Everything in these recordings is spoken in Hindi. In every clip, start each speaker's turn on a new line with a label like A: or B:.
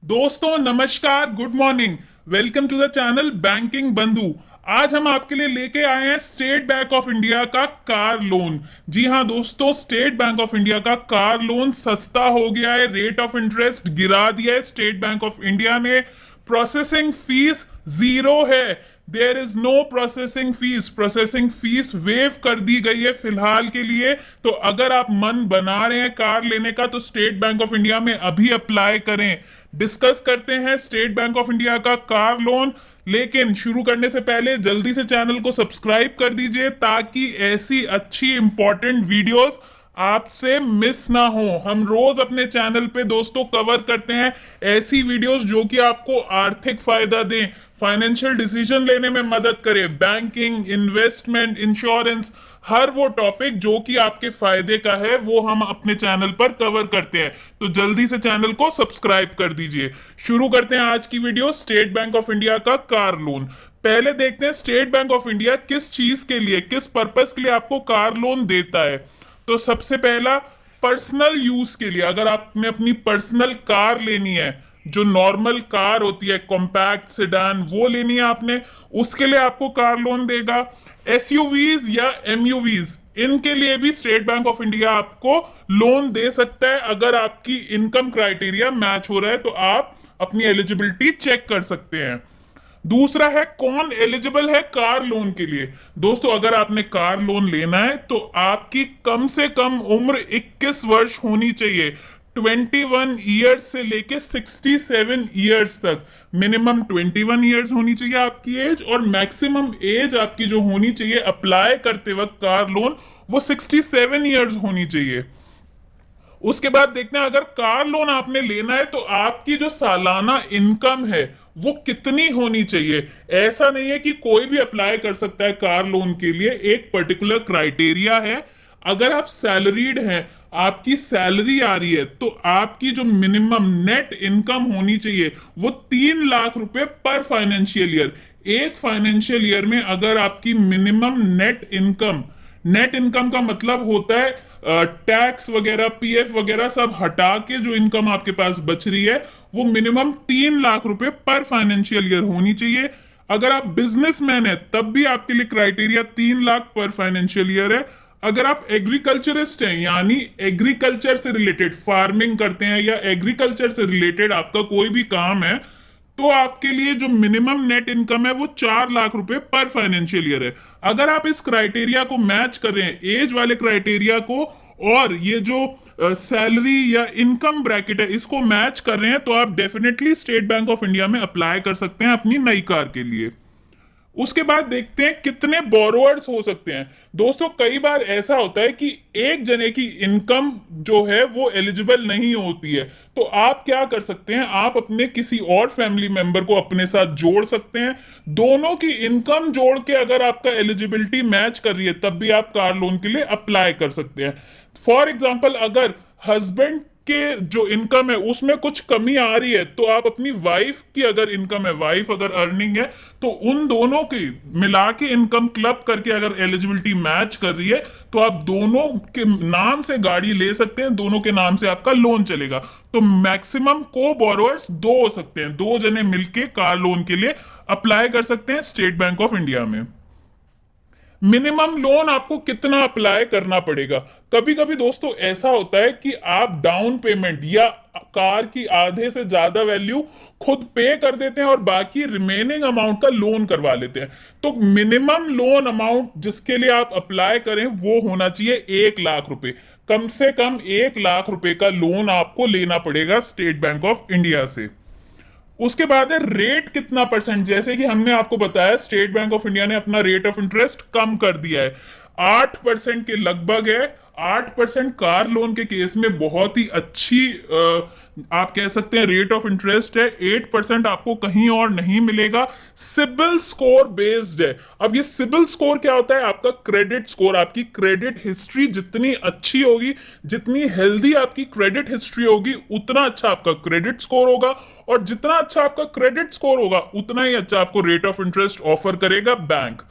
A: दोस्तों नमस्कार, good morning. Welcome to the channel banking Bandhu. आज हम आपके लिए लेके आए हैं स्टेट बैंक ऑफ इंडिया का कार लोन। जी हाँ दोस्तों, स्टेट बैंक ऑफ इंडिया का कार लोन सस्ता हो गया है, रेट ऑफ इंटरेस्ट गिरा दिया है स्टेट बैंक ऑफ इंडिया ने। प्रोसेसिंग फीस जीरो है। There is no processing fee waive कर दी गई है फिलहाल के लिए। तो अगर आप मन बना रहे हैं कार लेने का तो स्टेट बैंक ऑफ इंडिया में अभी अप्लाई करें। डिस्कस करते हैं स्टेट बैंक ऑफ इंडिया का कार लोन। लेकिन शुरू करने से पहले जल्दी से चैनल को सब्सक्राइब कर दीजिए ताकि ऐसी अच्छी इंपॉर्टेंट वीडियोस आपसे मिस ना हो। हम रोज अपने चैनल पे दोस्तों कवर करते हैं ऐसी वीडियोस जो कि आपको आर्थिक फायदा दें, फाइनेंशियल डिसीजन लेने में मदद करे, बैंकिंग, इन्वेस्टमेंट, इंश्योरेंस, हर वो टॉपिक जो कि आपके फायदे का है वो हम अपने चैनल पर कवर करते हैं। तो जल्दी से चैनल को सब्सक्राइब कर दीजिए। शुरू करते हैं आज की video state bank of India का कार लोन। पहले देखते हैं स्टेट बैंक ऑफ इंडिया किस चीज के लिए, किस पर्पस के लिए आपको कार लोन देता है। तो सबसे पहला, पर्सनल यूज के लिए। अगर आपने अपनी पर्सनल कार लेनी है, जो नॉर्मल कार होती है, कॉम्पैक्ट सेडान, वो लेनी है आपने, उसके लिए आपको कार लोन देगा। एसयूवीज या एमयूवीज, इनके लिए भी स्टेट बैंक ऑफ इंडिया आपको लोन दे सकता है। अगर आपकी इनकम क्राइटेरिया मैच हो रहा है तो आप अपनी एलिजिबिलिटी चेक कर सकते हैं। दूसरा है, कौन एलिजिबल है कार लोन के लिए। दोस्तों अगर आपने कार लोन लेना है तो आपकी कम से कम उम्र 21 वर्ष होनी चाहिए। 21 ईयर्स से लेके 67 ईयर्स तक। मिनिमम 21 ईयर्स होनी चाहिए आपकी एज, और मैक्सिमम एज आपकी जो होनी चाहिए अप्लाई करते वक्त कार लोन, वो 67 ईयर्स होनी चाहिए। उसके बाद देखते हैं, अगर कार लोन आपने लेना है तो आपकी जो सालाना इनकम है वो कितनी होनी चाहिए। ऐसा नहीं है कि कोई भी अप्लाई कर सकता है कार लोन के लिए, एक पर्टिकुलर क्राइटेरिया है। अगर आप सैलरीड हैं, आपकी सैलरी आ रही है, तो आपकी जो मिनिमम नेट इनकम होनी चाहिए वो 3 लाख रुपए पर फाइनेंशियल ईयर। एक फाइनेंशियल ईयर में अगर आपकी मिनिमम नेट इनकम का मतलब होता है टैक्स वगैरह, पीएफ वगैरह सब हटा के जो इनकम आपके पास बच रही है वो मिनिमम 3 लाख रुपए पर फाइनेंशियल ईयर होनी चाहिए। अगर आप बिजनेसमैन है तब भी आपके लिए क्राइटेरिया 3 लाख पर फाइनेंशियल ईयर है। अगर आप एग्रीकल्चरिस्ट हैं, यानी एग्रीकल्चर से रिलेटेड फार्मिंग करते हैं या एग्रीकल्चर से रिलेटेड आपका कोई भी काम है, तो आपके लिए जो मिनिमम नेट इनकम है वो 4 लाख रुपए पर फाइनेंशियल ईयर है। अगर आप इस क्राइटेरिया को मैच कर रहे हैं, एज वाले क्राइटेरिया को, और ये जो सैलरी या इनकम ब्रैकेट है इसको मैच कर रहे हैं, तो आप definitely state bank of India में अप्लाई कर सकते हैं अपनी नई कार के लिए। उसके बाद देखते हैं कितने बोरोअर्स हो सकते हैं। दोस्तों कई बार ऐसा होता है कि एक जने की इनकम जो है वो एलिजिबल नहीं होती है, तो आप क्या कर सकते हैं, आप अपने किसी और फैमिली मेंबर को अपने साथ जोड़ सकते हैं। दोनों की इनकम जोड़ के अगर आपका एलिजिबिलिटी मैच कर रही है तब भी आप कार लोन के लिए अप्लाई कर सकते हैं। फॉर एग्जाम्पल, अगर हस्बैंड के जो इनकम है उसमें कुछ कमी आ रही है तो आप अपनी वाइफ की अगर इनकम है, वाइफ अगर अर्निंग है, तो उन दोनों की मिला के इनकम क्लब करके अगर एलिजिबिलिटी मैच कर रही है तो आप दोनों के नाम से गाड़ी ले सकते हैं, दोनों के नाम से आपका लोन चलेगा। तो मैक्सिमम को बोरोअर्स 2 हो सकते हैं, 2 जने मिलके कार लोन के लिए अप्लाई कर सकते हैं स्टेट बैंक ऑफ इंडिया में। मिनिमम लोन आपको कितना अप्लाई करना पड़ेगा। कभी कभी दोस्तों ऐसा होता है कि आप डाउन पेमेंट या कार की आधे से ज्यादा वैल्यू खुद पे कर देते हैं और बाकी रिमेनिंग अमाउंट का लोन करवा लेते हैं। तो मिनिमम लोन अमाउंट जिसके लिए आप अप्लाई करें वो होना चाहिए 1 लाख रुपए। कम से कम 1 लाख रुपए का लोन आपको लेना पड़ेगा स्टेट बैंक ऑफ इंडिया से। उसके बाद है रेट कितना परसेंट। जैसे कि हमने आपको बताया स्टेट बैंक ऑफ इंडिया ने अपना रेट ऑफ इंटरेस्ट कम कर दिया है, 8% के लगभग है। 8% कार लोन के केस में बहुत ही अच्छी आप कह सकते हैं रेट ऑफ इंटरेस्ट है। 8% आपको कहीं और नहीं मिलेगा। सिबिल स्कोर बेस्ड है। अब ये सिबिल स्कोर क्या होता है, आपका क्रेडिट स्कोर, आपकी क्रेडिट हिस्ट्री जितनी अच्छी होगी, जितनी हेल्दी आपकी क्रेडिट हिस्ट्री होगी, उतना अच्छा आपका क्रेडिट स्कोर होगा, और जितना अच्छा आपका क्रेडिट स्कोर होगा उतना ही अच्छा आपको रेट ऑफ इंटरेस्ट ऑफर करेगा बैंक।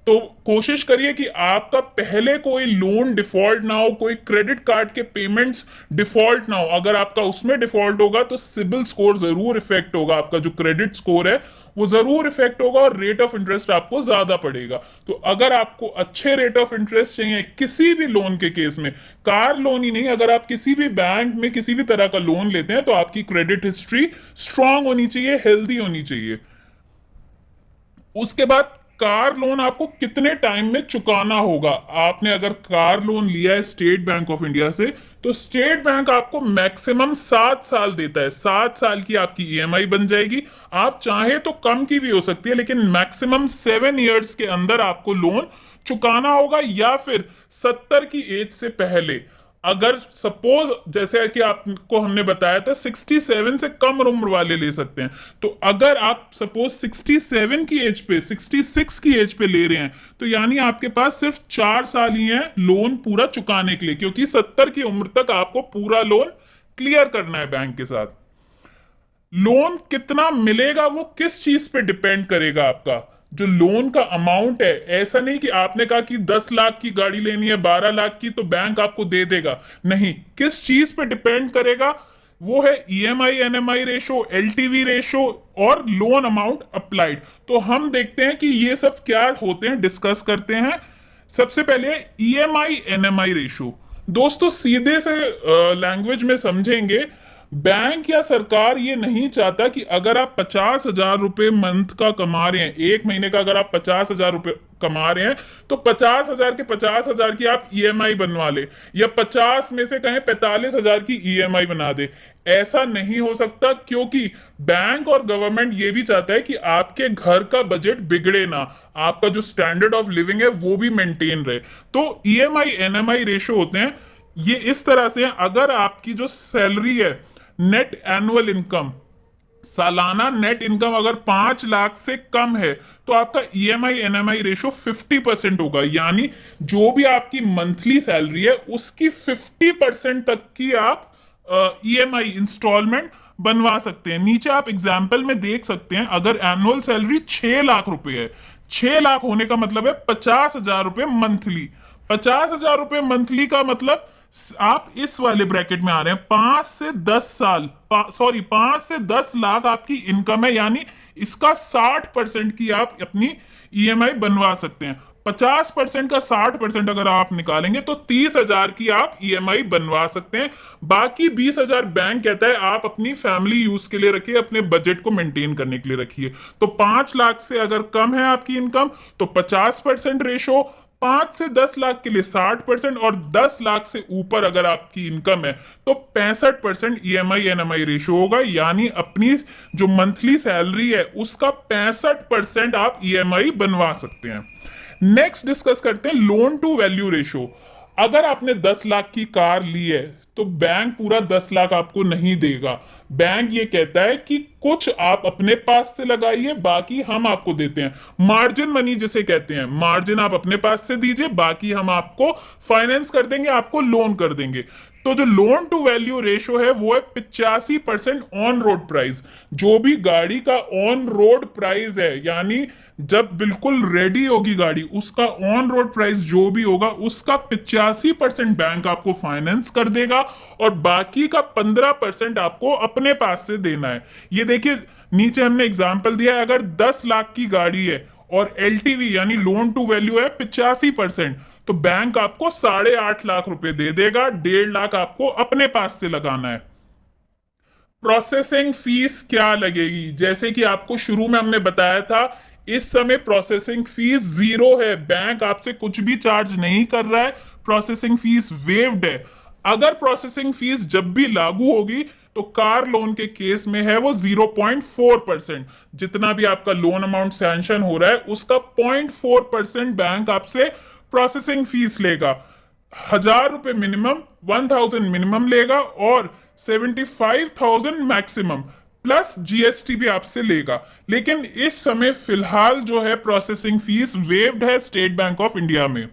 A: तो कोशिश करिए कि आपका पहले कोई लोन डिफॉल्ट ना हो, कोई क्रेडिट कार्ड के पेमेंट्स डिफॉल्ट ना हो। अगर आपका उसमें डिफॉल्ट होगा तो सिबिल स्कोर जरूर इफेक्ट होगा, आपका जो क्रेडिट स्कोर है वो जरूर इफेक्ट होगा और रेट ऑफ इंटरेस्ट आपको ज्यादा पड़ेगा। तो अगर आपको अच्छे रेट ऑफ इंटरेस्ट चाहिए किसी भी लोन के केस में, कार लोन ही नहीं, अगर आप किसी भी बैंक में किसी भी तरह का लोन लेते हैं तो आपकी क्रेडिट हिस्ट्री स्ट्रांग होनी चाहिए, हेल्दी होनी चाहिए। उसके बाद कार लोन आपको कितने टाइम में चुकाना होगा। आपने अगर कार लोन लिया है स्टेट बैंक ऑफ इंडिया से, तो स्टेट बैंक आपको मैक्सिमम 7 साल देता है। 7 साल की आपकी ईएमआई बन जाएगी। आप चाहे तो कम की भी हो सकती है, लेकिन मैक्सिमम 7 इयर्स के अंदर आपको लोन चुकाना होगा, या फिर 70 की एज से पहले। अगर सपोज जैसे कि आपको हमने बताया था 67 से कम उम्र वाले ले सकते हैं, तो अगर आप सपोज 67 की एज पे, 66 की एज पे ले रहे हैं, तो यानी आपके पास सिर्फ 4 साल ही है लोन पूरा चुकाने के लिए, क्योंकि 70 की उम्र तक आपको पूरा लोन क्लियर करना है बैंक के साथ। लोन कितना मिलेगा वो किस चीज पे डिपेंड करेगा, आपका जो लोन का अमाउंट है। ऐसा नहीं कि आपने कहा कि 10 लाख की गाड़ी लेनी है, 12 लाख की, तो बैंक आपको दे देगा। नहीं, किस चीज पे डिपेंड करेगा, वो है EMI NMI ratio, LTV ratio और लोन अमाउंट अप्लाइड। तो हम देखते हैं कि ये सब क्या होते हैं, डिस्कस करते हैं। सबसे पहले ईएमआई एनएमआई रेशो। दोस्तों सीधे से लैंग्वेज में समझेंगे, बैंक या सरकार ये नहीं चाहता कि अगर आप 50,000 रुपए मंथ का कमा रहे हैं, एक महीने का अगर आप 50,000 रुपए कमा रहे हैं, तो 50,000 के 50,000 की आप ईएमआई बनवा ले, या 50 में से कहें 45,000 की ईएमआई बना दे। ऐसा नहीं हो सकता, क्योंकि बैंक और गवर्नमेंट ये भी चाहता है कि आपके घर का बजट बिगड़े ना, आपका जो स्टैंडर्ड ऑफ लिविंग है वो भी मेंटेन रहे। तो ईएमआई एनएमआई रेशो होते हैं ये इस तरह से। अगर आपकी जो सैलरी है, नेट एनुअल इनकम, सालाना नेट इनकम अगर 5 लाख से कम है, तो आपका ईएमआई एनएमआई रेशो 50% होगा। यानी जो भी आपकी मंथली सैलरी है उसकी 50% तक की आप ईएमआई इंस्टॉलमेंट बनवा सकते हैं। नीचे आप एग्जाम्पल में देख सकते हैं, अगर एनुअल सैलरी 6 लाख रुपए है, 6 लाख होने का मतलब है 50,000 रुपए मंथली। 50,000 रुपए मंथली का मतलब आप इस वाले ब्रैकेट में आ रहे हैं, 5 से 10 साल, सॉरी 5 से 10 लाख आपकी इनकम है, यानी इसका 60% की आप अपनी ईएमआई बनवा सकते हैं। 50% का 60% अगर आप निकालेंगे तो 30,000 की आप ईएमआई बनवा सकते हैं। बाकी 20,000 बैंक कहता है आप अपनी फैमिली यूज के लिए रखिए, अपने बजट को मेंटेन करने के लिए रखिए। तो 5 लाख से अगर कम है आपकी इनकम तो 50% रेशो, 5 से 10 लाख के लिए 60%, और 10 लाख से ऊपर अगर आपकी इनकम है तो 65% ईएमआई एनएमआई रेशो होगा। यानी अपनी जो मंथली सैलरी है उसका 65% आप ईएमआई बनवा सकते हैं। नेक्स्ट डिस्कस करते हैं लोन टू वैल्यू रेशो। अगर आपने 10 लाख की कार ली है तो बैंक पूरा 10 लाख आपको नहीं देगा। बैंक ये कहता है कि कुछ आप अपने पास से लगाइए, बाकी हम आपको देते हैं। मार्जिन मनी जिसे कहते हैं, मार्जिन आप अपने पास से दीजिए, बाकी हम आपको फाइनेंस कर देंगे, आपको लोन कर देंगे। तो जो लोन टू वैल्यू रेशो है वो है 85% ऑन रोड प्राइस। जो भी गाड़ी का ऑन रोड प्राइस है, यानी जब बिल्कुल रेडी होगी गाड़ी, उसका ऑन रोड प्राइस जो भी होगा उसका 85% बैंक आपको फाइनेंस कर देगा, और बाकी का 15% आपको अपने पास से देना है। ये देखिए नीचे हमने एग्जाम्पल दिया है, अगर 10 लाख की गाड़ी है और एलटीवी यानी लोन टू वैल्यू है 85%, तो बैंक आपको 8.5 लाख रुपए दे देगा, 1.5 लाख आपको अपने पास से लगाना है। प्रोसेसिंग फीस क्या लगेगी, जैसे कि आपको शुरू में हमने बताया था, इस समय प्रोसेसिंग फीस 0 है, बैंक आपसे कुछ भी चार्ज नहीं कर रहा है, प्रोसेसिंग फीस वेव्ड है। अगर प्रोसेसिंग फीस जब भी लागू होगी तो कार लोन के केस में है वो 0.4%। जितना भी आपका लोन अमाउंट सैंक्शन हो रहा है उसका 0.4% बैंक आपसे प्रोसेसिंग फीस लेगा। 1,000 रुपए मिनिमम, 1,000 मिनिमम लेगा, और 75,000 मैक्सिमम, प्लस जीएसटी भी आपसे लेगा। लेकिन इस समय फिलहाल जो है प्रोसेसिंग फीस वेव्ड है स्टेट बैंक ऑफ इंडिया में।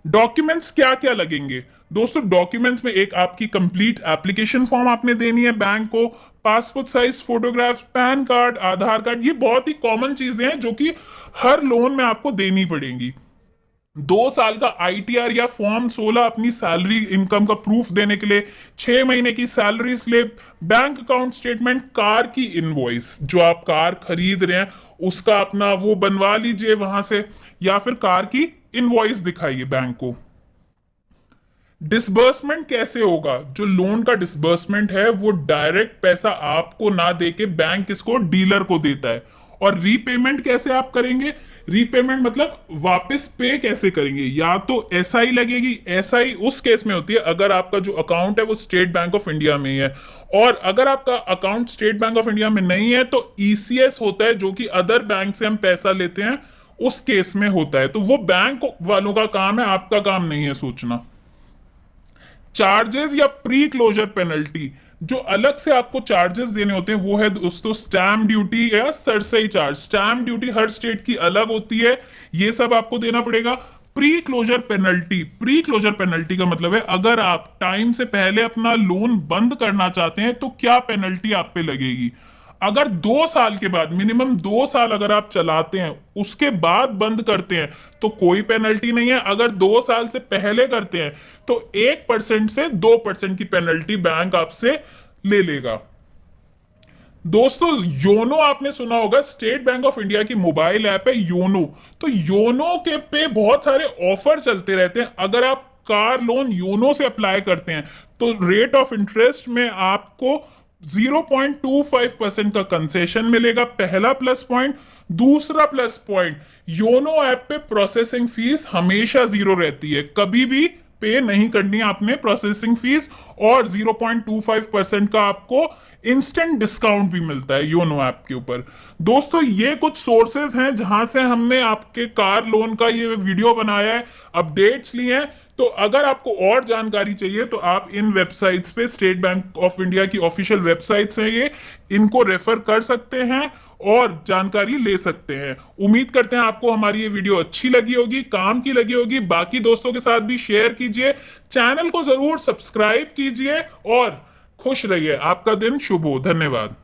A: डॉक्यूमेंट्स क्या क्या लगेंगे दोस्तों, डॉक्यूमेंट्स में एक आपकी कंप्लीट एप्लीकेशन फॉर्म आपने देनी है बैंक को, passport size photographs, PAN card, Aadhaar card, ये बहुत ही कॉमन चीजें हैं जो कि हर लोन में आपको देनी पड़ेंगी। 2 साल का आईटीआर या फॉर्म 16 अपनी सैलरी इनकम का प्रूफ देने के लिए, 6 महीने की salary slip, bank account statement, car की इनवॉइस, जो आप कार खरीद रहे हैं उसका अपना वो बनवा लीजिए वहां से, या फिर कार की इनवॉइस दिखाइए बैंक को। डिसबर्समेंट कैसे होगा? जो लोन का डिसबर्समेंट है वो डायरेक्ट पैसा आपको ना देके बैंक इसको डीलर को देता है। और रीपेमेंट कैसे आप करेंगे? रीपेमेंट मतलब वापस पे कैसे करेंगे? या तो एसआई लगेगी। एसआई उस केस में होती है अगर आपका जो अकाउंट है वो स्टेट बैंक ऑफ इंडिया में ही है, और अगर आपका account state bank of India में नहीं है तो ईसीएस होता है, जो कि अदर बैंक से हम पैसा लेते हैं उस केस में होता है। तो वो बैंक वालों का काम है, आपका काम नहीं है सोचना। चार्जेस या प्री क्लोजर पेनल्टी, जो अलग से आपको चार्जेस देने होते हैं वो है दोस्तों स्टैम्प ड्यूटी या सरसई चार्ज। स्टैम्प ड्यूटी हर स्टेट की अलग होती है, ये सब आपको देना पड़ेगा। Pre closure penalty, pre closure penalty का मतलब है अगर आप टाइम से पहले अपना लोन बंद करना चाहते हैं तो क्या पेनल्टी आप पे लगेगी। अगर 2 साल के बाद, मिनिमम 2 साल अगर आप चलाते हैं उसके बाद बंद करते हैं तो कोई पेनल्टी नहीं है। अगर 2 साल से पहले करते हैं तो 1% से 2% की पेनल्टी बैंक आपसे ले लेगा। दोस्तों योनो आपने सुना होगा, स्टेट बैंक ऑफ इंडिया की मोबाइल ऐप है योनो। तो योनो के पे बहुत सारे ऑफर चलते रहते हैं। अगर आप कार लोन योनो से अप्लाई करते हैं तो रेट ऑफ इंटरेस्ट में आपको 0.25% का कंसेशन मिलेगा, पहला प्लस पॉइंट। दूसरा प्लस पॉइंट, योनो ऐप पे प्रोसेसिंग फीस हमेशा 0 रहती है, कभी भी पे नहीं करनी आपने प्रोसेसिंग फीस, और 0.25% का आपको इंस्टेंट डिस्काउंट भी मिलता है योनो ऐप के ऊपर। दोस्तों ये कुछ सोर्सेज हैं जहां से हमने आपके कार लोन का ये वीडियो बनाया है, अपडेट्स लिए हैं। तो अगर आपको और जानकारी चाहिए तो आप इन वेबसाइट्स पे, स्टेट बैंक ऑफ इंडिया की ऑफिशियल वेबसाइट्स हैं ये, इनको रेफर कर सकते हैं और जानकारी ले सकते हैं। उम्मीद करते हैं आपको हमारी ये वीडियो अच्छी लगी होगी, काम की लगी होगी। बाकी दोस्तों के साथ भी शेयर कीजिए, चैनल को जरूर सब्सक्राइब कीजिए और खुश रहिए। आपका दिन शुभ हो। धन्यवाद।